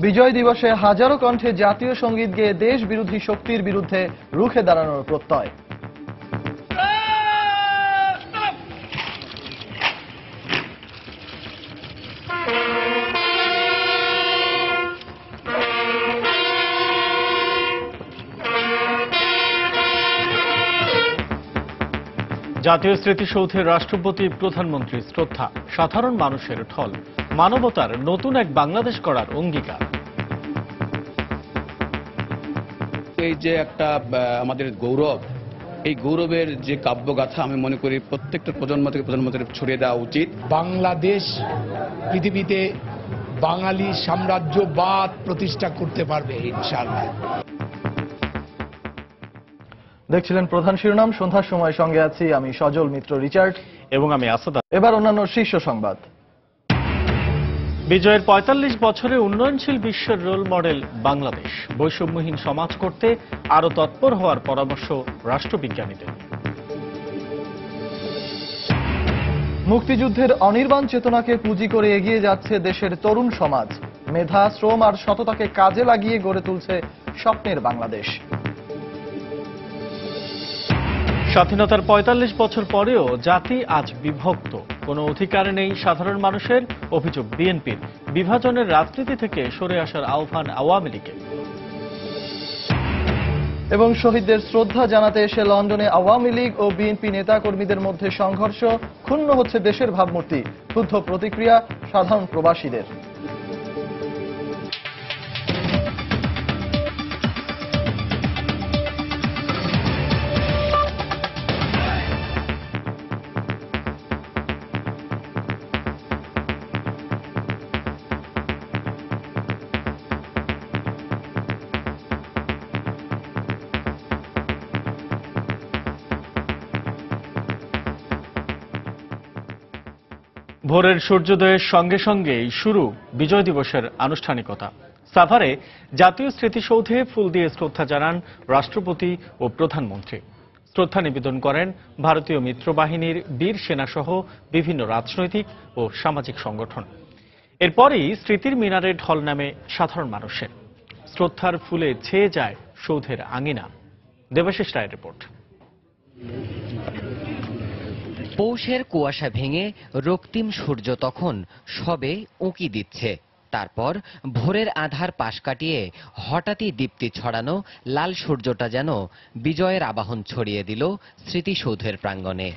বিজয় দিবসে হাজারো কণ্ঠে জাতীয় সঙ্গীত গেয়ে দেশ বিরোধী শক্তির বিরুদ্ধে রুখে দাঁড়ানোর প্রত্যয়। জাতীয় স্মৃতিসৌধে রাষ্ট্রপতি প্রধানমন্ত্রী শ্রদ্ধা, সাধারণ মানুষের ঢল, মানবতার নতুন এক বাংলাদেশ করার অঙ্গীকার। এই যে একটা আমাদের গৌরব, এই গৌরবের যে কাব্যগাথা আমি মনে করি প্রত্যেকটা প্রজন্ম থেকে প্রজন্মকে ছড়িয়ে দেওয়া উচিত। বাংলাদেশ পৃথিবীতে বাঙালি সাম্রাজ্যবাদ প্রতিষ্ঠা করতে পারবে ইনশাআল্লাহ। দেখছিলেন প্রধান শিরোনাম। সন্ধ্যার সময় সঙ্গে আছি আমি সজল মিত্র রিচার্ড এবং আমি আসাদ। এবার অন্যান্য শীর্ষ সংবাদ। বিজয়ের ৪৫ বছরে উন্নয়নশীল বিশ্বের রোল মডেল বাংলাদেশ, বৈষম্যহীন সমাজ করতে আরো তৎপর হওয়ার পরামর্শ রাষ্ট্রবিজ্ঞানীদের। মুক্তিযুদ্ধের অনির্বাণ চেতনাকে পুঁজি করে এগিয়ে যাচ্ছে দেশের তরুণ সমাজ, মেধা, শ্রম আর সততাকে কাজে লাগিয়ে গড়ে তুলছে স্বপ্নের বাংলাদেশ। স্বাধীনতার ৪৫ বছর পরেও জাতি আজ বিভক্ত, কোনো অধিকার নেই সাধারণ মানুষের, অভিযোগ বিএনপির। বিভাজনের রাজনীতি থেকে সরে আসার আহ্বান আওয়ামী লীগের। এবং শহীদদের শ্রদ্ধা জানাতে এসে লন্ডনে আওয়ামী লীগ ও বিএনপি নেতাকর্মীদের মধ্যে সংঘর্ষ, ক্ষুণ্ণ হচ্ছে দেশের ভাবমূর্তি, ক্ষুব্ধ প্রতিক্রিয়া সাধারণ প্রবাসীদের। ভোরের সূর্যোদয়ের সঙ্গে সঙ্গেই শুরু বিজয় দিবসের আনুষ্ঠানিকতা। সাভারে জাতীয় স্মৃতিসৌধে ফুল দিয়ে শ্রদ্ধা জানান রাষ্ট্রপতি ও প্রধানমন্ত্রী। শ্রদ্ধা নিবেদন করেন ভারতীয় মিত্রবাহিনীর বীর সেনাসহ বিভিন্ন রাজনৈতিক ও সামাজিক সংগঠন। এরপরই স্মৃতির মিনারে ঢল নামে সাধারণ মানুষের। শ্রদ্ধার ফুলে ছেয়ে যায় সৌধের আঙিনা। দেবাশিস রায়ের রিপোর্ট। পৌষের কুয়াশা ভেঙে রক্তিম সূর্য তখন সবে উঁকি দিচ্ছে। তারপর ভোরের আধার পাশ কাটিয়ে হঠাৎই দীপ্তি ছড়ানো লাল সূর্যটা যেন বিজয়ের আবাহন ছড়িয়ে দিল স্মৃতিসৌধের প্রাঙ্গণে।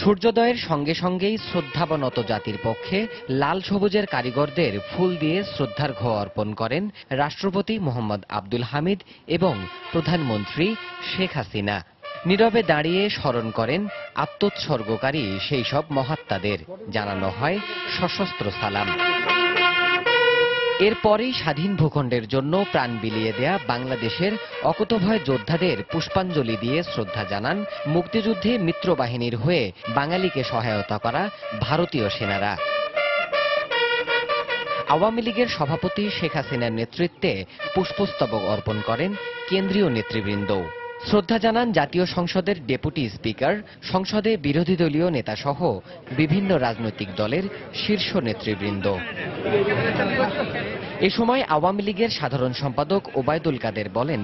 সূর্যোদয়ের সঙ্গে সঙ্গেই শ্রদ্ধাবনত জাতির পক্ষে লাল সবুজের কারিগরদের ফুল দিয়ে শ্রদ্ধার ঘ অর্পণ করেন রাষ্ট্রপতি মোহাম্মদ আব্দুল হামিদ এবং প্রধানমন্ত্রী শেখ হাসিনা। নীরবে দাঁড়িয়ে স্মরণ করেন আত্মোৎসর্গকারী সেই সব মহাত্মাদের, জানানো হয় সশস্ত্র সালাম। এরপরেই স্বাধীন ভূখণ্ডের জন্য প্রাণ বিলিয়ে দেয়া বাংলাদেশের অকুতভয় যোদ্ধাদের পুষ্পাঞ্জলি দিয়ে শ্রদ্ধা জানান মুক্তিযুদ্ধে মিত্রবাহিনীর হয়ে বাঙালিকে সহায়তা করা ভারতীয় সেনারা। আওয়ামী লীগের সভাপতি শেখ হাসিনার নেতৃত্বে পুষ্পস্তবক অর্পণ করেন কেন্দ্রীয় নেতৃবৃন্দ। শ্রদ্ধা জানান জাতীয় সংসদের ডেপুটি স্পিকার, সংসদে বিরোধী দলীয় নেতাসহ বিভিন্ন রাজনৈতিক দলের শীর্ষ নেতৃবৃন্দ। এ সময় আওয়ামী লীগের সাধারণ সম্পাদক ওবায়দুল কাদের বলেন,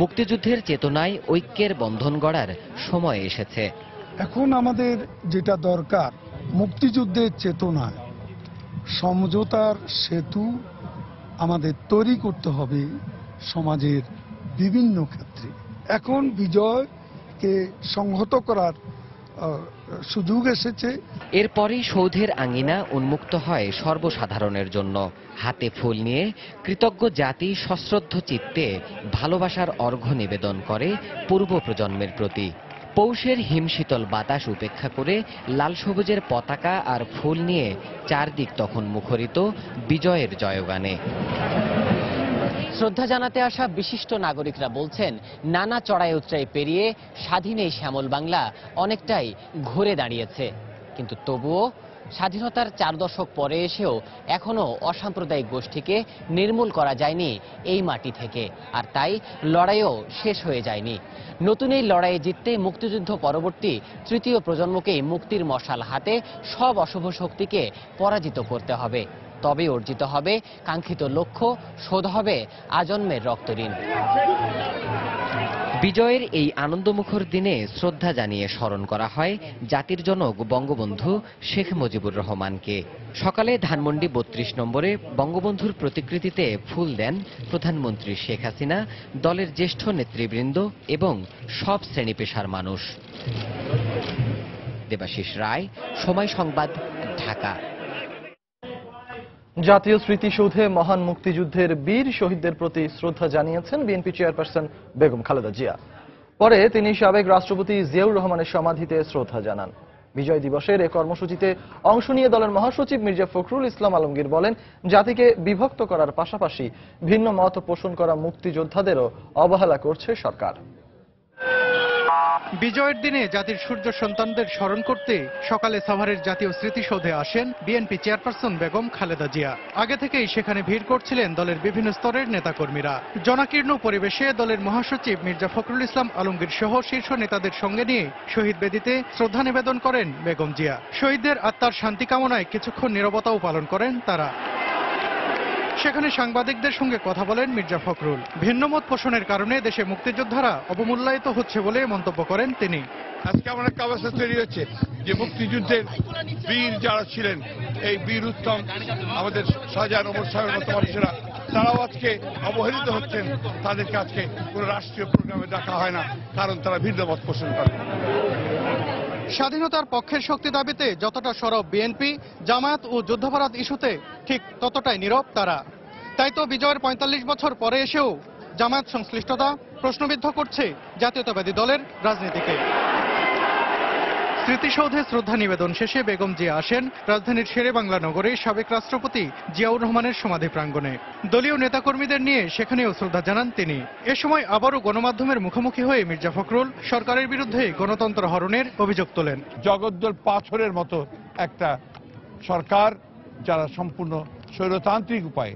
মুক্তিযুদ্ধের চেতনায় ঐক্যের বন্ধন গড়ার সময় এসেছে। এখন আমাদের যেটা দরকার, মুক্তিযুদ্ধের চেতনায় সমঝোতার সেতু আমাদের তৈরি করতে হবে সমাজের বিভিন্ন ক্ষেত্রে। এখন বিজয়কে সংহত করার সুযোগ এসেছে। এরপরই সৌধের আঙিনা উন্মুক্ত হয় সর্বসাধারণের জন্য। হাতে ফুল নিয়ে কৃতজ্ঞ জাতি সশ্রদ্ধ চিত্তে ভালোবাসার অর্ঘ্য নিবেদন করে পূর্ব প্রজন্মের প্রতি। পৌষের হিমশীতল বাতাস উপেক্ষা করে লাল সবুজের পতাকা আর ফুল নিয়ে চারদিক তখন মুখরিত বিজয়ের জয়গানে। শ্রদ্ধা জানাতে আসা বিশিষ্ট নাগরিকরা বলছেন, নানা চড়াই উতরাই পেরিয়ে স্বাধীন এই শ্যামল বাংলা অনেকটাই ঘুরে দাঁড়িয়েছে, কিন্তু তবুও স্বাধীনতার 4 দশক পরে এসেও এখনো অসাম্প্রদায়িক গোষ্ঠীকে নির্মূল করা যায়নি এই মাটি থেকে, আর তাই লড়াইও শেষ হয়ে যায়নি। নতুন এই লড়াইয়ে জিততে মুক্তিযুদ্ধ পরবর্তী তৃতীয় প্রজন্মকেই মুক্তির মশাল হাতে সব অশুভ শক্তিকে পরাজিত করতে হবে। তবে অর্জিত হবে কাঙ্ক্ষিত লক্ষ্য, শোধ হবে আজন্মের রক্তঋণ। বিজয়ের এই আনন্দমুখর দিনে শ্রদ্ধা জানিয়ে স্মরণ করা হয় জাতির জনক বঙ্গবন্ধু শেখ মুজিবুর রহমানকে। সকালে ধানমন্ডি ৩২ নম্বরে বঙ্গবন্ধুর প্রতিকৃতিতে ফুল দেন প্রধানমন্ত্রী শেখ হাসিনা, দলের জ্যেষ্ঠ নেতৃবৃন্দ এবং সব শ্রেণী পেশার মানুষ। দেবাশিস রায়, সময় সংবাদ, ঢাকা। জাতীয় স্মৃতিসৌধে মহান মুক্তিযুদ্ধের বীর শহীদদের প্রতি শ্রদ্ধা জানিয়েছেন বিএনপি চেয়ারপারসন বেগম খালেদা জিয়া। পরে তিনি সাবেক রাষ্ট্রপতি জিয়াউর রহমানের সমাধিতে শ্রদ্ধা জানান। বিজয় দিবসের এ কর্মসূচিতে অংশ নিয়ে দলের মহাসচিব মির্জা ফখরুল ইসলাম আলমগীর বলেন, জাতিকে বিভক্ত করার পাশাপাশি ভিন্ন মত পোষণ করা মুক্তিযোদ্ধাদেরও অবহেলা করছে সরকার। বিজয়ের দিনে জাতির সূর্য সন্তানদের স্মরণ করতে সকালে সাভারের জাতীয় স্মৃতিসৌধে আসেন বিএনপি চেয়ারপারসন বেগম খালেদা জিয়া। আগে থেকেই সেখানে ভিড় করছিলেন দলের বিভিন্ন স্তরের নেতাকর্মীরা। জনাকীর্ণ পরিবেশে দলের মহাসচিব মির্জা ফখরুল ইসলাম আলমগীর সহ শীর্ষ নেতাদের সঙ্গে নিয়ে শহীদ বেদিতে শ্রদ্ধা নিবেদন করেন বেগম জিয়া। শহীদদের আত্মার শান্তি কামনায় কিছুক্ষণ নীরবতাও পালন করেন তারা। সেখানে সাংবাদিকদের সঙ্গে কথা বলেন মির্জা ফখরুল। ভিন্নমত পোষণের কারণে দেশে মুক্তিযোদ্ধারা অবমূল্যায়িত হচ্ছে বলে মন্তব্য করেন তিনি। আজকে আমার একটা অবস্থা তৈরি হচ্ছে যে মুক্তিযুদ্ধের বীর যারা ছিলেন, এই বীর উত্তম আমাদের শাহজাহান ওমর সাহেবের মতো মানুষেরা, তারাও আজকে অবহেলিত হচ্ছেন। তাদেরকে আজকে কোনো রাষ্ট্রীয় প্রোগ্রামে ডাকা হয় না, কারণ তারা ভিন্নমত পোষণ করে। স্বাধীনতার পক্ষের শক্তি দাবিতে যতটা সরব বিএনপি, জামায়াত ও যুদ্ধাপরাধ ইস্যুতে ঠিক ততটাই নীরব তারা। তাই তো বিজয়ের ৪৫ বছর পরে এসেও জামায়াত সংশ্লিষ্টতা প্রশ্নবিদ্ধ করছে জাতীয়তাবাদী দলের রাজনীতিকে। স্মৃতিসৌধে শ্রদ্ধা নিবেদন শেষে বেগম জিয়া আসেন রাজধানীর শেরেবাংলা নগরে সাবেক রাষ্ট্রপতি জিয়াউর রহমানের সমাধি প্রাঙ্গণে। দলীয় নেতাকর্মীদের নিয়ে সেখানেও শ্রদ্ধা জানান তিনি। এ সময় আবারও গণমাধ্যমের মুখোমুখি হয়ে মির্জা ফখরুল সরকারের বিরুদ্ধে গণতন্ত্র হরণের অভিযোগ তোলেন। জগদ্দল পাথরের মতো একটা সরকার, যারা সম্পূর্ণ স্বৈরতান্ত্রিক উপায়ে,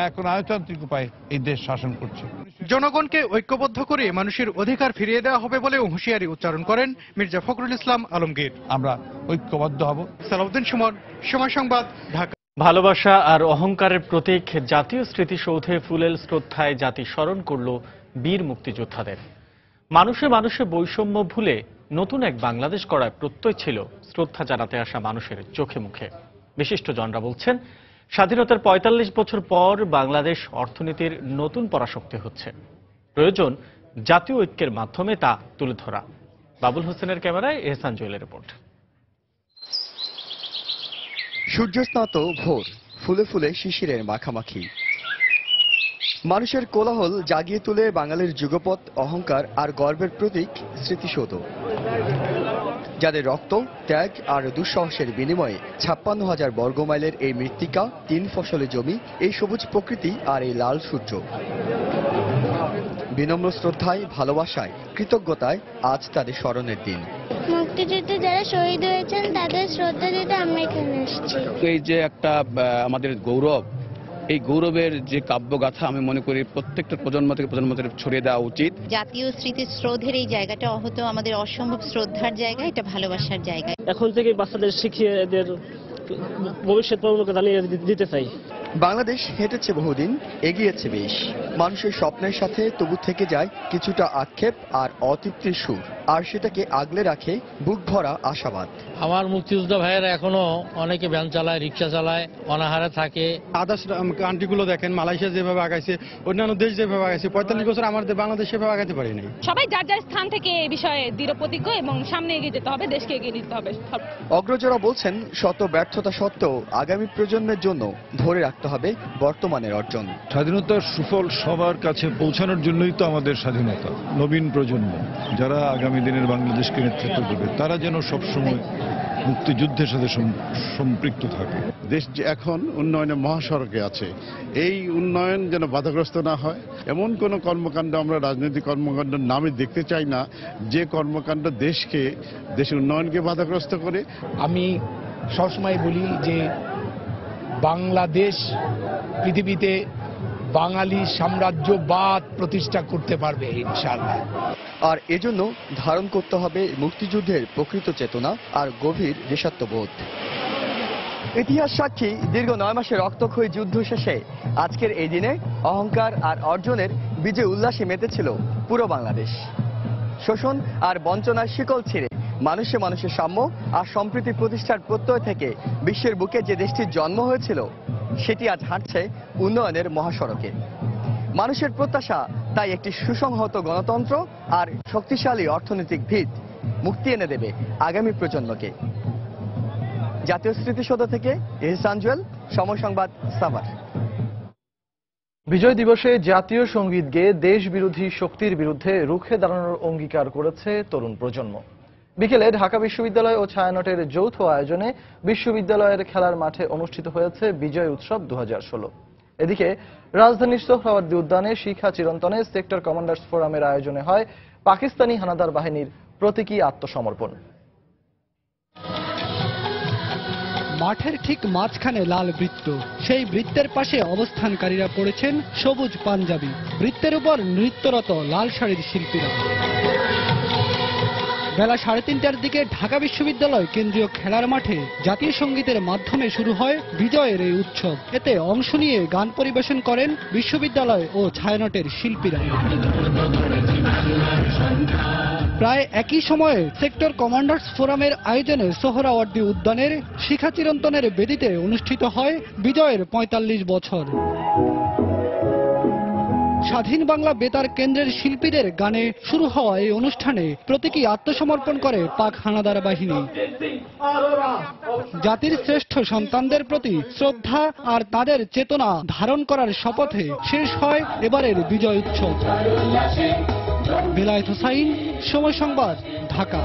এখন আয়তান্ত্রিক উপায়ে এই দেশ শাসন করছে। জনগণকে ঐক্যবদ্ধ করে মানুষের অধিকার ফিরিয়ে দেওয়া হবে বলেও হুঁশিয়ারি উচ্চারণ করেন মির্জা ফখরুল ইসলাম আলমগীর। আমরা ঐক্যবদ্ধ হব। সালাউদ্দিন সুমন, সময় সংবাদ, ঢাকা। ভালোবাসা আর অহংকারের প্রতীক জাতীয় স্মৃতিসৌধে ফুলেল শ্রদ্ধায় জাতি স্মরণ করল বীর মুক্তিযোদ্ধাদের। মানুষে মানুষে বৈষম্য ভুলে নতুন এক বাংলাদেশ গড়ার প্রত্যয় ছিল শ্রদ্ধা জানাতে আসা মানুষের চোখে মুখে। বিশিষ্টজনরা বলছেন, স্বাধীনতার ৪৫ বছর পর বাংলাদেশ অর্থনীতির নতুন পরাশক্তি হচ্ছে। প্রয়োজন জাতীয় ঐক্যের মাধ্যমে তা তুলে ধরা। বাবুল হোসেনের ক্যামেরায় এহসান জুয়েলের রিপোর্ট। সূর্যস্নাত ভোর, ফুলে ফুলে শিশিরের মাখামাখি, মানুষের কোলাহল জাগিয়ে তুলে বাঙালির যুগপৎ, অহংকার আর গর্বের প্রতীক স্মৃতিসৌধ। যাদের রক্ত, ত্যাগ আর দুঃসাহসের বিনিময়ে ৫৬,০০০ বর্গমাইলের এই মৃত্তিকা, ৩ ফসলি জমি, এই সবুজ প্রকৃতি আর এই লাল সূর্য, বিনম্র শ্রদ্ধায়, ভালোবাসায়, কৃতজ্ঞতায় আজ তাদের স্মরণের দিন। মুক্তিযুদ্ধে যারা শহীদ হয়েছেন তাদের শ্রদ্ধা দিতে আমরা এখানে এসেছি। এই যে একটা আমাদের গৌরব, এই গৌরবের যে কাব্যগাথা আমি মনে করি প্রত্যেকটা প্রজন্ম থেকে প্রজন্মতে ছড়িয়ে দেওয়া উচিত। জাতীয় স্মৃতিসৌধের এই জায়গাটা হয়তো আমাদের অসম্ভব শ্রদ্ধার জায়গা, এটা ভালোবাসার জায়গা। এখন থেকে বাচ্চাদের শিখিয়ে এদের ভবিষ্যৎ প্রজন্মকে জানিয়ে দিতে চাই। বাংলাদেশ হেঁটেছে বহুদিন, এগিয়েছে বেশ। মানুষের স্বপ্নের সাথে তবু থেকে যায় কিছুটা আক্ষেপ আর অতৃপ্তির সুর, আর সেটাকে আগলে রাখে বুক ভরা আশাবাদ। আমার মুক্তিযোদ্ধা ভাইয়েরা এখনো অনেকে ভ্যান চালায়, রিক্সা চালায়, অনাহারে থাকে। আদার্স কান্ট্রিগুলো দেখেন, মালয়েশিয়া যেভাবে আগাইছে, অন্যান্য দেশ যেভাবে আগাইছে, ৪৫ বছর আমাদের বাংলাদেশ সেভাবে আগাইতে পারি নাই। সবাই যার যার স্থান থেকে এই বিষয়ে দৃঢ় প্রতিজ্ঞ এবং সামনে এগিয়ে যেতে হবে, দেশকে এগিয়ে নিতে হবে। অগ্রজরা বলছেন, শত ব্যর্থতা সত্ত্বেও আগামী প্রজন্মের জন্য ধরে রাখতে হবে বর্তমানের অর্জন। স্বাধীনতার সুফল সবার কাছে পৌঁছানোর জন্যই তো আমাদের স্বাধীনতা। নবীন প্রজন্ম যারা আগামী দিনের বাংলাদেশকে নেতৃত্ব দেবে, তারা যেন সবসময় মুক্তিযুদ্ধের সাথে সম্পৃক্ত থাকে। দেশ যে এখন উন্নয়নের মহাসড়কে আছে, এই উন্নয়ন যেন বাধাগ্রস্ত না হয়, এমন কোনো কর্মকাণ্ড আমরা রাজনৈতিক কর্মকাণ্ডের নামে দেখতে চাই না যে কর্মকাণ্ড দেশের উন্নয়নকে বাধাগ্রস্ত করে। আমি সবসময় বলি যে বাংলাদেশ পৃথিবীতে বাঙালি সাম্রাজ্যবাদ প্রতিষ্ঠা করতে পারবে ইনশাআল্লাহ। আর এজন্য ধারণ করতে হবে মুক্তিযুদ্ধের প্রকৃত চেতনা আর গভীর দেশাত্মবোধ। ইতিহাস সাক্ষী দীর্ঘ 9 মাসের রক্তক্ষয়ী যুদ্ধ শেষে আজকের এই দিনে অহংকার আর অর্জনের বিজয় উল্লাসে মেতেছিল পুরো বাংলাদেশ। শোষণ আর বঞ্চনার শিকল ছিঁড়ে মানুষে মানুষের সাম্য আর সম্প্রীতি প্রতিষ্ঠার প্রত্যয় থেকে বিশ্বের বুকে যে দেশটির জন্ম হয়েছিল সেটি আজ হাঁটছে উন্নয়নের মহাসড়কে। মানুষের প্রত্যাশা তাই একটি সুসংহত গণতন্ত্র আর শক্তিশালী অর্থনৈতিক ভিত মুক্তি এনে দেবে আগামী প্রজন্মকে। জাতীয় স্মৃতিসৌধ থেকে এহসান জুয়েল, সময় সংবাদ, সাভার। বিজয় দিবসে জাতীয় সঙ্গীত গেয়ে দেশ বিরোধী শক্তির বিরুদ্ধে রুখে দাঁড়ানোর অঙ্গীকার করেছে তরুণ প্রজন্ম। বিকেলে ঢাকা বিশ্ববিদ্যালয় ও ছায়ানটের যৌথ আয়োজনে বিশ্ববিদ্যালয়ের খেলার মাঠে অনুষ্ঠিত হয়েছে বিজয় উৎসব 2016। এদিকে রাজধানীর সোহরাওয়ার্দী উদ্যানে শিখা চিরন্তনে সেক্টর কমান্ডার্স ফোরামের আয়োজনে হয় পাকিস্তানি হানাদার বাহিনীর প্রতীকী আত্মসমর্পণ। মাঠের ঠিক মাঝখানে লাল বৃত্ত, সেই বৃত্তের পাশে অবস্থানকারীরা পড়েছেন সবুজ পাঞ্জাবি, বৃত্তের উপর নৃত্যরত লাল শাড়ির শিল্পীরা। বেলা 3:30টার দিকে ঢাকা বিশ্ববিদ্যালয় কেন্দ্রীয় খেলার মাঠে জাতীয় সঙ্গীতের মাধ্যমে শুরু হয় বিজয়ের এই উৎসব। এতে অংশ নিয়ে গান পরিবেশন করেন বিশ্ববিদ্যালয় ও ছায়ানটের শিল্পীরা। প্রায় একই সময়ে সেক্টর কমান্ডার্স ফোরামের আয়োজনে সোহরাওয়ার্দী উদ্যানের শিখা চিরন্তনের বেদিতে অনুষ্ঠিত হয় বিজয়ের 45 বছর। স্বাধীন বাংলা বেতার কেন্দ্রের শিল্পীদের গানে শুরু হওয়া এই অনুষ্ঠানে প্রতীকী আত্মসমর্পণ করে পাক হানাদার বাহিনী। জাতির শ্রেষ্ঠ সন্তানদের প্রতি শ্রদ্ধা আর তাদের চেতনা ধারণ করার শপথে শেষ হয় এবারের বিজয় উৎসব। বেলায়েত হোসাইন, সময় সংবাদ, ঢাকা।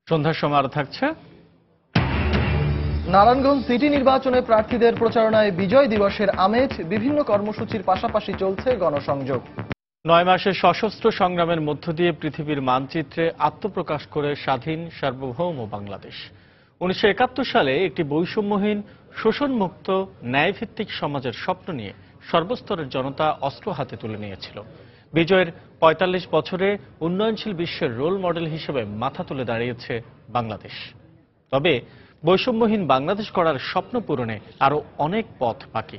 সন্ধ্যার সময় আরো থাকছে। নারায়ণগঞ্জ সিটি নির্বাচনে প্রার্থীদের প্রচারণায় বিজয় দিবসের আমেজ, বিভিন্ন কর্মসূচির পাশাপাশি চলছে গণসংযোগ। 9 মাসের সশস্ত্র সংগ্রামের মধ্য দিয়ে পৃথিবীর মানচিত্রে আত্মপ্রকাশ করে স্বাধীন সার্বভৌম বাংলাদেশ। 1971 সালে একটি বৈষম্যহীন, শোষণমুক্ত, ন্যায়ভিত্তিক সমাজের স্বপ্ন নিয়ে সর্বস্তরের জনতা অস্ত্র হাতে তুলে নিয়েছিল। বিজয়ের 45 বছরে উন্নয়নশীল বিশ্বের রোল মডেল হিসেবে মাথা তুলে দাঁড়িয়েছে বাংলাদেশ। তবে বৈষম্যহীন বাংলাদেশ গড়ার স্বপ্ন পূরণে আরো অনেক পথ বাকি,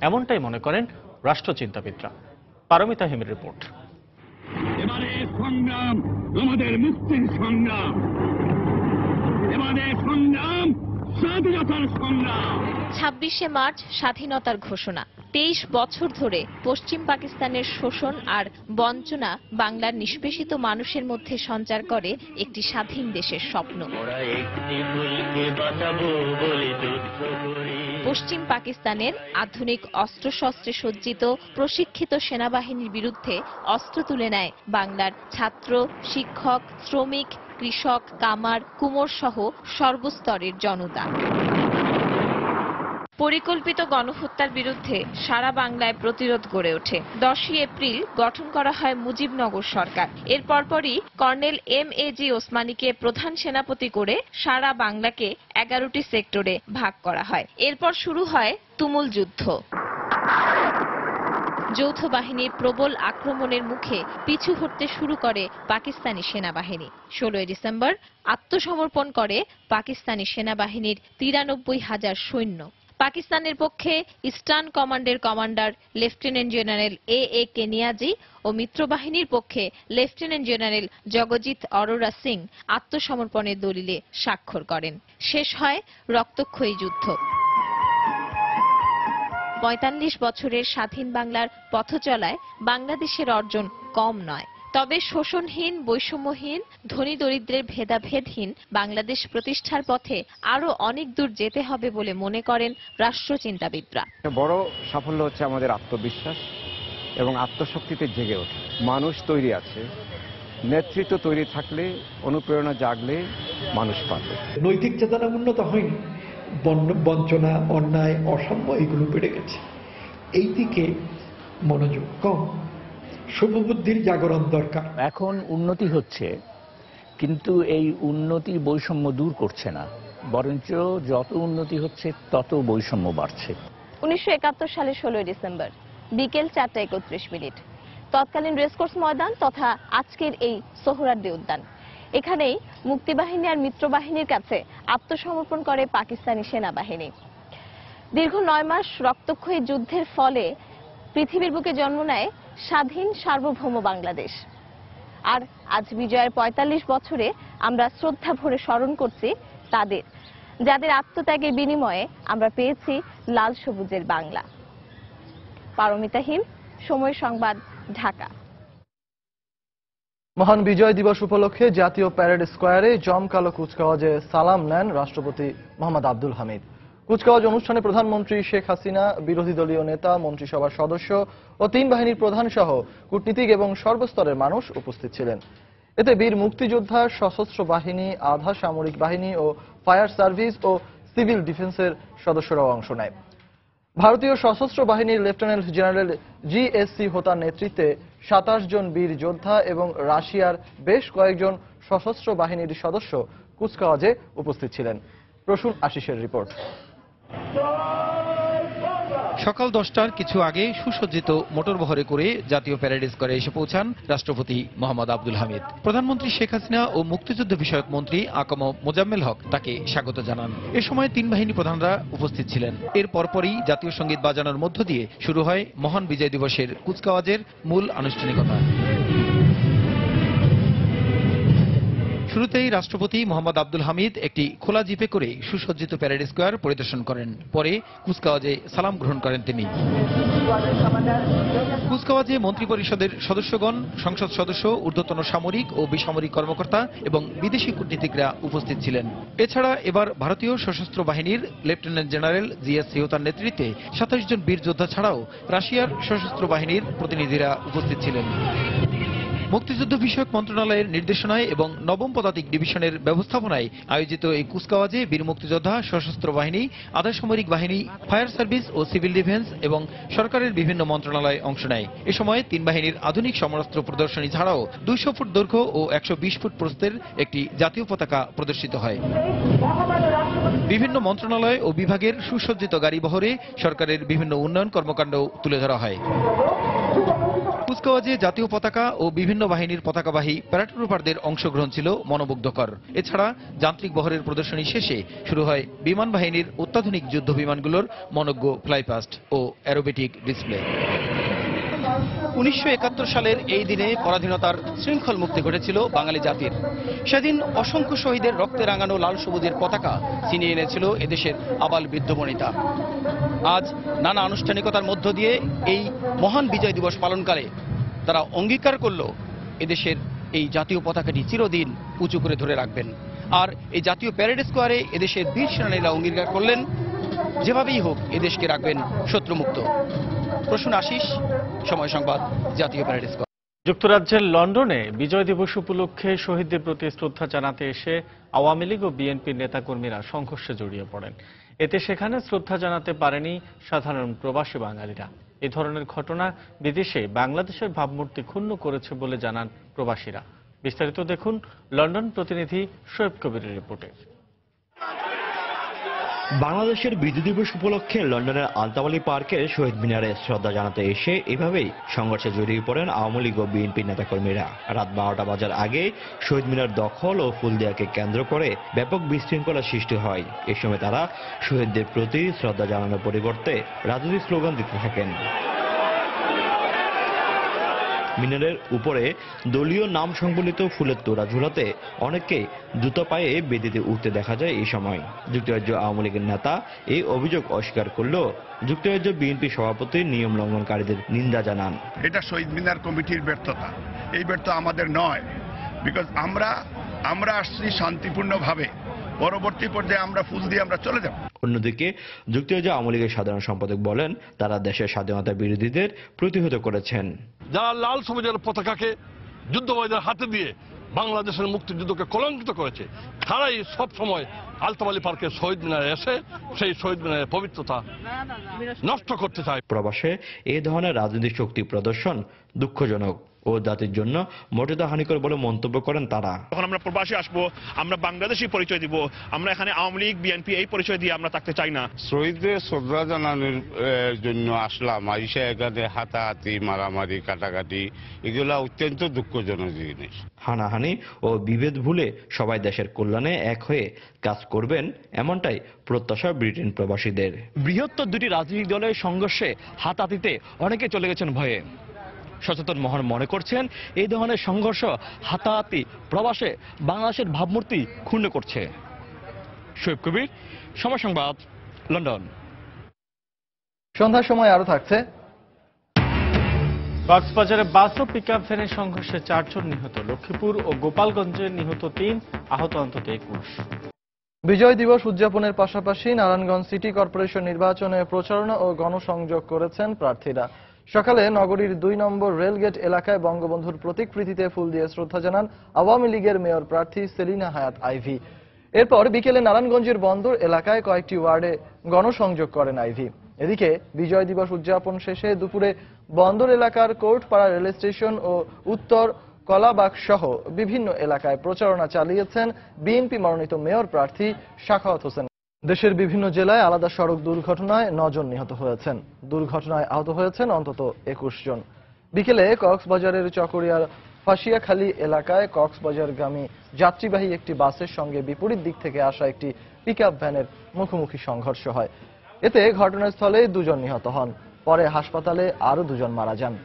এমনটাই মনে করেন রাষ্ট্রচিন্তাবিদরা। পারমিতা হিমের রিপোর্ট। এবারে সংগ্রাম আমাদের মুক্তির সংগ্রাম, এবারে সংগ্রাম স্বাধীনতার সংগ্রাম। 26শে মার্চ স্বাধীনতার ঘোষণা। 23 বছর ধরে পশ্চিম পাকিস্তানের শোষণ আর বঞ্চনা বাংলার নিষ্পেষিত মানুষের মধ্যে সঞ্চার করে একটি স্বাধীন দেশের স্বপ্ন। পশ্চিম পাকিস্তানের আধুনিক অস্ত্রশস্ত্রে সজ্জিত প্রশিক্ষিত সেনাবাহিনীর বিরুদ্ধে অস্ত্র তুলে নেয় বাংলার ছাত্র, শিক্ষক, শ্রমিক, কৃষক, কামার, কুমোর সহ সর্বস্তরের জনতা। পরিকল্পিত গণহত্যার বিরুদ্ধে সারা বাংলায় প্রতিরোধ গড়ে ওঠে। 10ই এপ্রিল গঠন করা হয় মুজিবনগর সরকার। এর পরপরই কর্নেল MAG ওসমানীকে প্রধান সেনাপতি করে সারা বাংলাকে 11টি সেক্টরে ভাগ করা হয়। এরপর শুরু হয় তুমুল যুদ্ধ। যৌথ বাহিনীর প্রবল আক্রমণের মুখে পিছু হটতে শুরু করে পাকিস্তানি সেনাবাহিনী। 16ই ডিসেম্বর আত্মসমর্পণ করে পাকিস্তানি সেনাবাহিনীর 93,000 সৈন্য। পাকিস্তানের পক্ষে ইস্টার্ন কমান্ডের কমান্ডার লেফটেন্যান্ট জেনারেল AA কেনিয়াজি ও মিত্রবাহিনীর পক্ষে লেফটেন্যান্ট জেনারেল জগজিৎ অরোরা সিং আত্মসমর্পণের দলিলে স্বাক্ষর করেন। শেষ হয় রক্তক্ষয়ী যুদ্ধ। 45 বছরের স্বাধীন বাংলার পথচলায় বাংলাদেশের অর্জন কম নয়। তবে শোষণহীন, বৈষম্যহীন, ধনী দরিদ্রের ভেদাভেদহীন বাংলাদেশ প্রতিষ্ঠার পথে আরো অনেক দূর যেতে হবে বলে মনে করেন রাষ্ট্রচিন্তাবিদরা। বড় সাফল্য হচ্ছে আমাদের আত্মবিশ্বাস এবং আত্মশক্তিতে জেগে ওঠা। মানুষ তৈরি আছে, নেতৃত্ব তৈরি থাকলে, অনুপ্রেরণা জাগলে মানুষ পাবে। নৈতিক চেতনা উন্নত হয়নি, বঞ্চনা, অন্যায়, অসাম্য এগুলো বেড়ে গেছে। এই দিকে মনোযোগ কম, শুভবুদ্ধির জাগরণ দরকার। এখন উন্নতি হচ্ছে, কিন্তু এই উন্নতি বৈষম্য দূর করছে না, বরঞ্চ যত উন্নতি হচ্ছে তত বৈষম্য বাড়ছে। 1971 সালের 16ই ডিসেম্বর বিকেল 4:31 তৎকালীন রেসকোর্স ময়দান তথা আজকের এই সোহরাওয়ার্দী উদ্যান। এখানেই মুক্তিবাহিনী আর মিত্রবাহিনীর কাছে আত্মসমর্পণ করে পাকিস্তানি সেনাবাহিনী। দীর্ঘ 9 মাস রক্তক্ষয়ী যুদ্ধের ফলে পৃথিবীর বুকে জন্ম নেয় স্বাধীন সার্বভৌম বাংলাদেশ। আর আজ বিজয়ের 45 বছরে আমরা শ্রদ্ধা ভরে স্মরণ করছি তাদের, যাদের আত্মত্যাগের বিনিময়ে আমরা পেয়েছি লাল সবুজের বাংলা। পারমিতা হিল, সময় সংবাদ, ঢাকা। মহান বিজয় দিবস উপলক্ষে জাতীয় প্যারেড স্কোয়ারে জমকালো কুচকাওয়াজে সালাম নেন রাষ্ট্রপতি মোহাম্মদ আব্দুল হামিদ। কুচকাওয়াজ অনুষ্ঠানে প্রধানমন্ত্রী শেখ হাসিনা, বিরোধী দলীয় নেতা, মন্ত্রিসভার সদস্য ও 3 বাহিনীর প্রধান সহ কূটনীতিক এবং সর্বস্তরের মানুষ উপস্থিত ছিলেন। এতে বীর মুক্তিযোদ্ধা, সশস্ত্র বাহিনী, আধা সামরিক বাহিনী ও ফায়ার সার্ভিস ও সিভিল ডিফেন্সের সদস্যরাও অংশ নেয়। ভারতীয় সশস্ত্র বাহিনীর লেফটেন্যান্ট জেনারেল GSC হোতার নেতৃত্বে 27 জন বীর যোদ্ধা এবং রাশিয়ার বেশ কয়েকজন সশস্ত্র বাহিনীর সদস্য কুচকাওয়াজে উপস্থিত ছিলেন। প্রসূন আশিসের রিপোর্ট। সকাল 10টার কিছু আগে সুসজ্জিত মোটরবহরে করে জাতীয় প্যারেড স্কোয়ারে এসে পৌঁছান রাষ্ট্রপতি মোহাম্মদ আব্দুল হামিদ। প্রধানমন্ত্রী শেখ হাসিনা ও মুক্তিযুদ্ধ বিষয়ক মন্ত্রী আকম মোজাম্মেল হক তাকে স্বাগত জানান। এ সময় 3 বাহিনী প্রধানরা উপস্থিত ছিলেন। এর পরপরই জাতীয় সঙ্গীত বাজানোর মধ্য দিয়ে শুরু হয় মহান বিজয় দিবসের কুচকাওয়াজের মূল আনুষ্ঠানিকতা। শুরুতেই রাষ্ট্রপতি মোহাম্মদ আব্দুল হামিদ একটি খোলা জিপে করে সুসজ্জিত প্যারেড স্কোয়ার পরিদর্শন করেন। পরে কুচকাওয়াজে সালাম গ্রহণ করেন তিনি। কুচকাওয়াজে মন্ত্রিপরিষদের সদস্যগণ, সংসদ সদস্য, ঊর্ধ্বতন সামরিক ও বেসামরিক কর্মকর্তা এবং বিদেশি কূটনীতিকরা উপস্থিত ছিলেন। এছাড়া এবার ভারতীয় সশস্ত্র বাহিনীর লেফটেন্যান্ট জেনারেল GSC হোতার নেতৃত্বে 27 জন বীর যোদ্ধা ছাড়াও রাশিয়ার সশস্ত্র বাহিনীর প্রতিনিধিরা উপস্থিত ছিলেন। মুক্তিযুদ্ধ বিষয়ক মন্ত্রণালয়ের নির্দেশনায় এবং 9ম পদাতিক ডিভিশনের ব্যবস্থাপনায় আয়োজিত এই কুচকাওয়াজে বীর মুক্তিযোদ্ধা, সশস্ত্র বাহিনী, আধা সামরিক বাহিনী, ফায়ার সার্ভিস ও সিভিল ডিফেন্স এবং সরকারের বিভিন্ন মন্ত্রণালয় অংশ নেয়। এ সময় 3 বাহিনীর আধুনিক সমরাস্ত্র প্রদর্শনী ছাড়াও 200 ফুট দৈর্ঘ্য ও 120 ফুট প্রস্থের একটি জাতীয় পতাকা প্রদর্শিত হয়। বিভিন্ন মন্ত্রণালয় ও বিভাগের সুসজ্জিত গাড়ি বহরে সরকারের বিভিন্ন উন্নয়ন কর্মকাণ্ড তুলে ধরা হয়। কুচকাওয়াজে জাতীয় পতাকা ও বিভিন্ন বাহিনীর পতাকাবাহী প্যারাট্রুপারদের অংশগ্রহণ ছিল মনোমুগ্ধকর। এছাড়া যান্ত্রিক বহরের প্রদর্শনী শেষে শুরু হয় বিমান বাহিনীর অত্যাধুনিক যুদ্ধ বিমানগুলোর মনোজ্ঞ ফ্লাইপাস্ট ও অ্যারোবেটিক ডিসপ্লে। 1971 সালের এই দিনে পরাধীনতার শৃঙ্খল মুক্তি ঘটেছিল বাঙালি জাতির। সেদিন অসংখ্য শহীদের রক্তে রাঙানো লাল সবুজের পতাকা ছিনিয়ে এনেছিল এদেশের আবাল বৃদ্ধ বনিতা। আজ নানা আনুষ্ঠানিকতার মধ্য দিয়ে এই মহান বিজয় দিবস পালনকালে তারা অঙ্গীকার করল এদেশের এই জাতীয় পতাকাটি চিরদিন উঁচু করে ধরে রাখবেন। আর এই জাতীয় প্যারেড স্কোয়ারে এদেশের বীর সেনানীরা অঙ্গীকার করলেন যেভাবেই হোক এদেশকে রাখবেন শত্রুমুক্ত। প্রসূন আশিস, সময় সংবাদ, জাতীয় প্যারেড স্কোয়ার। যুক্তরাজ্যের লন্ডনে বিজয় দিবস উপলক্ষে শহীদদের প্রতি শ্রদ্ধা জানাতে এসে আওয়ামী লীগ ও বিএনপির নেতাকর্মীরা সংঘর্ষে জড়িয়ে পড়েন। এতে সেখানে শ্রদ্ধা জানাতে পারেনি সাধারণ প্রবাসী বাঙালিরা। এ ধরনের ঘটনা বিদেশে বাংলাদেশের ভাবমূর্তি ক্ষুণ্ণ করেছে বলে জানান প্রবাসীরা। বিস্তারিত দেখুন লন্ডন প্রতিনিধি শোয়েব কবিরের রিপোর্টে। বাংলাদেশের বিজয় দিবস উপলক্ষে লন্ডনের আলতাওয়ালি পার্কের শহীদ মিনারে শ্রদ্ধা জানাতে এসে এভাবেই সংঘর্ষে জড়িয়ে পড়েন আওয়ামী লীগ ও বিএনপি নেতাকর্মীরা। রাত 12টা বাজার আগে শহীদ মিনার দখল ও ফুলদিয়াকে কেন্দ্র করে ব্যাপক বিশৃঙ্খলা সৃষ্টি হয়। এ সময় তারা শহীদদের প্রতি শ্রদ্ধা জানানোর পরিবর্তে রাজনৈতিক স্লোগান দিতে থাকেন। মিনারের উপরে দলীয় নাম সংবলিত ফুলের তোড়া ঝুলাতে অনেককে জুতো পায়ে বেদিতে উঠতে দেখা যায়। এই সময় যুক্তরাজ্য আওয়ামী লীগের নেতা এই অভিযোগ অস্বীকার করলেও যুক্তরাজ্য বিএনপি সভাপতি নিয়ম লঙ্ঘনকারীদের নিন্দা জানান। এটা শহীদ মিনার কমিটির ব্যর্থতা, এই ব্যর্থতা আমাদের নয়। বিকজ আমরা আসছি শান্তিপূর্ণভাবে, পরবর্তী পর্যায়ে আমরা ফুল দিয়ে আমরা চলে যাব। অন্যদিকে যুক্তরাজ্য আওয়ামী লীগের সাধারণ সম্পাদক বলেন, তারা দেশের স্বাধীনতা বিরোধীদের প্রতিহত করেছেন। যারা লাল সবুজের পতাকাকে যুদ্ধবাহীদের হাতে দিয়ে বাংলাদেশের মুক্তিযুদ্ধকে কলঙ্কিত করেছে, তারাই সব সময় আলতাওয়ালি পার্কের শহীদ মিনারে এসে সেই শহীদ মিনারের পবিত্রতা নষ্ট করতে চায়। প্রবাসে এই ধরনের রাজনৈতিক শক্তি প্রদর্শন দুঃখজনক। ও জাতির জন্য মর্যাদা হানিকর বলে মন্তব্য করেন তারা। যখন আমরা প্রবাসী আসবো, আমরা বাংলাদেশি পরিচয় দিব, আমরা এখানে আওয়ামী লীগ বিএনপি এই পরিচয় দিয়ে আমরা থাকতে চাই না। শহীদদের শ্রদ্ধা জানানোর জন্য আসলাম, আইসা এখানে হাতাহাতি মারামারি কাটাকাটি এগুলা অত্যন্ত দুঃখজনক জিনিস। হানাহানি ও বিভেদ ভুলে সবাই দেশের কল্যাণে এক হয়ে কাজ করবেন, এমনটাই প্রত্যাশা ব্রিটেন প্রবাসীদের। বৃহত্তর দুটি রাজনৈতিক দলের সংঘর্ষে হাতাহাতিতে অনেকে চলে গেছেন ভয়ে। সচেতন মহল মনে করছেন এই ধরনের সংঘর্ষ হাতাহাতি প্রবাসে বাংলাদেশের ভাবমূর্তি ক্ষুণ্ণ করছে। শোয়েব কবির, সময় সংবাদ, লন্ডন। সন্ধ্যার সময় আরো থাকছে। কক্সবাজারে বাস ও পিকআপ ভ্যানের সংঘর্ষে 4 জন নিহত, লক্ষ্মীপুর ও গোপালগঞ্জে নিহত 3, আহত অন্তত 21। বিজয় দিবস উদযাপনের পাশাপাশি নারায়ণগঞ্জ সিটি কর্পোরেশন নির্বাচনে প্রচারণা ও গণসংযোগ করেছেন প্রার্থীরা। সকালে নগরীর 2 নম্বর রেলগেট এলাকায় বঙ্গবন্ধুর প্রতিকৃতিতে ফুল দিয়ে শ্রদ্ধা জানান আওয়ামী লীগের মেয়র প্রার্থী সেলিনা হায়াত আইভি। এরপর বিকেলে নারায়ণগঞ্জের বন্দর এলাকায় কয়েকটি ওয়ার্ডে গণসংযোগ করেন আইভি। এদিকে বিজয় দিবস উদযাপন শেষে দুপুরে বন্দর এলাকার কোর্টপাড়া রেল স্টেশন ও উত্তর কলাবাগ সহ বিভিন্ন এলাকায় প্রচারণা চালিয়েছেন বিএনপি মনোনীত মেয়র প্রার্থী সাখাওয়াত হোসেন। দেশের বিভিন্ন জেলায় আলাদা সড়ক দুর্ঘটনায় 9 জন নিহত হয়েছেন। দুর্ঘটনায় আহত হয়েছেন অন্তত 21 জন। বিকেলে কক্সবাজারের চকরিয়ার ফাঁসিয়াখালী এলাকায় কক্সবাজারগামী যাত্রীবাহী একটি বাসের সঙ্গে বিপরীত দিক থেকে আসা একটি পিকআপ ভ্যানের মুখোমুখি সংঘর্ষ হয়। এতে ঘটনাস্থলে 2 জন নিহত হন। পরে হাসপাতালে আরো 2 জন মারা যান।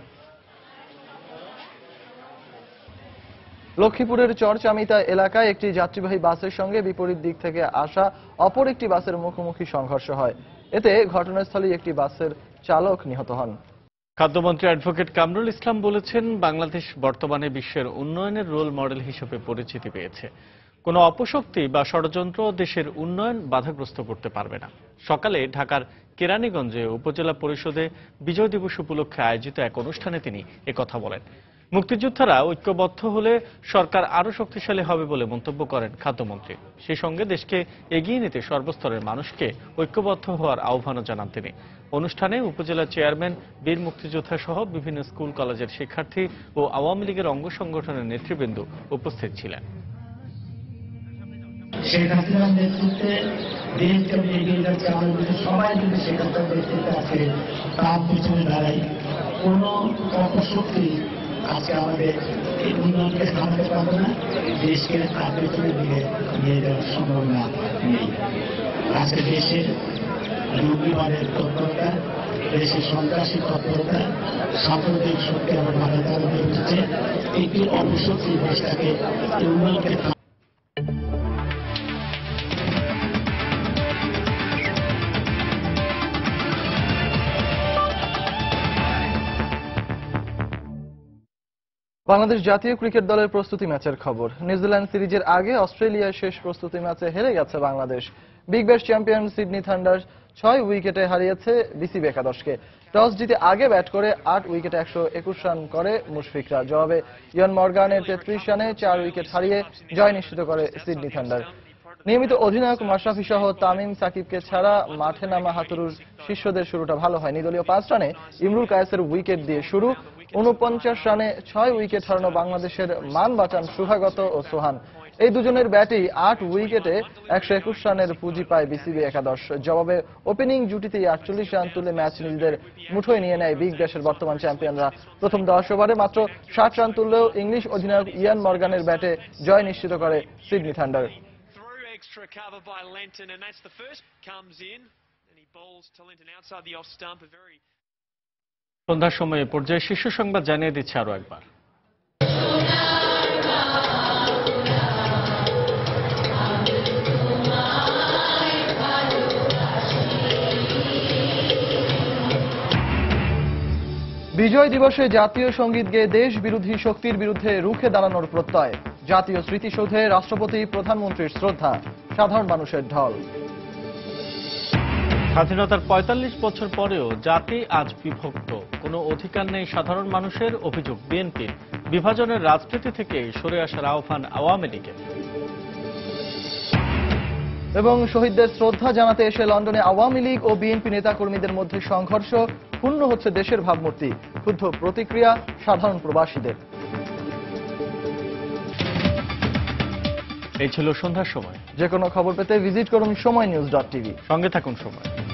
লক্ষ্মীপুরের চরচামিতা এলাকায় একটি যাত্রীবাহী বাসের সঙ্গে বিপরীত দিক থেকে আসা অপর একটি বাসের মুখোমুখি সংঘর্ষ হয়। এতে ঘটনাস্থলে একটি বাসের চালক নিহত হন। খাদ্যমন্ত্রী অ্যাডভোকেট কামরুল ইসলাম বলেছেন, বাংলাদেশ বর্তমানে বিশ্বের উন্নয়নের রোল মডেল হিসেবে পরিচিতি পেয়েছে। কোনো অপশক্তি বা ষড়যন্ত্র দেশের উন্নয়ন বাধাগ্রস্ত করতে পারবে না। সকালে ঢাকার কেরানীগঞ্জে উপজেলা পরিষদে বিজয় দিবস উপলক্ষে আয়োজিত এক অনুষ্ঠানে তিনি একথা বলেন। মুক্তিযোদ্ধারা ঐক্যবদ্ধ হলে সরকার আরো শক্তিশালী হবে বলে মন্তব্য করেন খাদ্যমন্ত্রী। সেই সঙ্গে দেশকে এগিয়ে নিতে সর্বস্তরের মানুষকে ঐক্যবদ্ধ হওয়ার আহ্বানও জানান তিনি। অনুষ্ঠানে উপজেলা চেয়ারম্যান, বীর মুক্তিযোদ্ধা সহ বিভিন্ন স্কুল কলেজের শিক্ষার্থী ও আওয়ামী লীগের অঙ্গ সংগঠনের নেতৃবৃন্দ উপস্থিত ছিলেন। শেখ হাসিনার নেতৃত্বে দেশ কেমন এগিয়ে যাচ্ছে, আমাদের সবাই যদি শেখ হাসিনার নেতৃত্বে আছে তার পিছনে দাঁড়াই। কোন অপশক্তি আজকে আমাদের এই উন্নয়নকে থামাতে পারবে না, দেশকে তার পেছনে দিয়ে নিয়ে যাওয়ার সম্ভাবনা নেই। আজকে দেশের দুর্নীতিবাদের তৎপরতা, দেশের সন্ত্রাসী তৎপরতা, সাম্প্রদায়িক শক্তি আমার বাধা চালাতে হচ্ছে। একটি অপশক্তি দেশটাকে উন্নয়নকে বাংলাদেশ জাতীয় ক্রিকেট দলের প্রস্তুতি ম্যাচের খবর। নিউজিল্যান্ড সিরিজের আগে অস্ট্রেলিয়ার শেষ প্রস্তুতি ম্যাচে হেরে গেছে Bangladesh. Big Bash champion Sydney Thunders 6 উইকেটে হারিয়েছে বিসিবি একাদশকে। টস জিতে আগে ব্যাট করে 8 উইকেটে 121 রান করে মুশফিকরা। জবাবে ইয়ন মর্গানের 33 রানে 4 উইকেট হারিয়ে জয় নিশ্চিত করে সিডনি থান্ডার। নিয়মিত অধিনায়ক মাশরাফি সহ তামিম সাকিবকে ছাড়া মাঠে নামা হাতুরুর শিষ্যদের শুরুটা ভালো হয়নি। দলীয় 5 রানে ইমরুল কায়েসের উইকেট দিয়ে শুরু। 49 রানে 6 উইকেট হারানো বাংলাদেশের মান বাঁচান শুভাগত ও সোহান। এই দুজনের ব্যাটেই 8 উইকেটে 121 রানের পুঁজি পায় বিসিবি একাদশ। জবাবে ওপেনিং জুটিতেই 48 রান তুলে ম্যাচ নিজেদের মুঠোয় নিয়ে নেয় বিগ ব্যাশের বর্তমান চ্যাম্পিয়নরা। প্রথম 10 ওভারে মাত্র 60 রান তুললেও ইংলিশ অধিনায়ক ইয়ান মর্গানের ব্যাটে জয় নিশ্চিত করে সিডনি থান্ডার। সন্ধ্যার সময়ে পর্যায়ে শীর্ষ সংবাদ জানিয়ে দিচ্ছে আরো একবার। বিজয় দিবসে জাতীয় সঙ্গীত গেয়ে দেশ বিরোধী শক্তির বিরুদ্ধে রুখে দাঁড়ানোর প্রত্যয়। জাতীয় স্মৃতিসৌধে রাষ্ট্রপতি প্রধানমন্ত্রীর শ্রদ্ধা, সাধারণ মানুষের ঢল। স্বাধীনতার ৪৫ বছর পরেও জাতি আজ বিভক্ত, কোনো অধিকার নেই সাধারণ মানুষের, অভিযোগ বিএনপির। বিভাজনের রাজনীতি থেকে সরে আসার আহ্বান আওয়ামী লীগের। এবং শহীদদের শ্রদ্ধা জানাতে এসে লন্ডনে আওয়ামী লীগ ও বিএনপি নেতাকর্মীদের মধ্যে সংঘর্ষ, ক্ষুণ্ণ হচ্ছে দেশের ভাবমূর্তি। ক্ষুব্ধ প্রতিক্রিয়া সাধারণ প্রবাসীদের। এই ছিল সন্ধ্যার সময়। যে কোনো খবর পেতে ভিজিট করুন সময়নিউজ.tv। সঙ্গে থাকুন সময়।